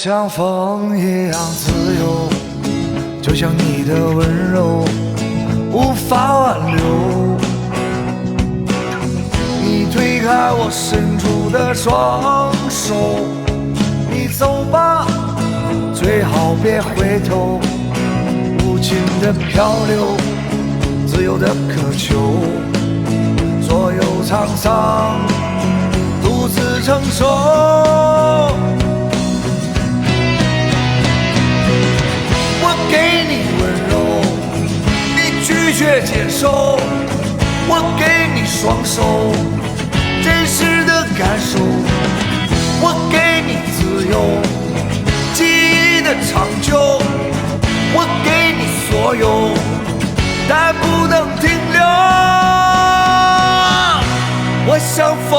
像风一样自由，就像你的温柔无法挽留。你推开我伸出的双手，你走吧，最好别回头。无情的漂流，自由的渴求，所有沧桑独自承受。我给你温柔，你拒绝接受。我给你双手，真实的感受。我给你自由，记忆的长久。我给你所有，但不能停留。我像风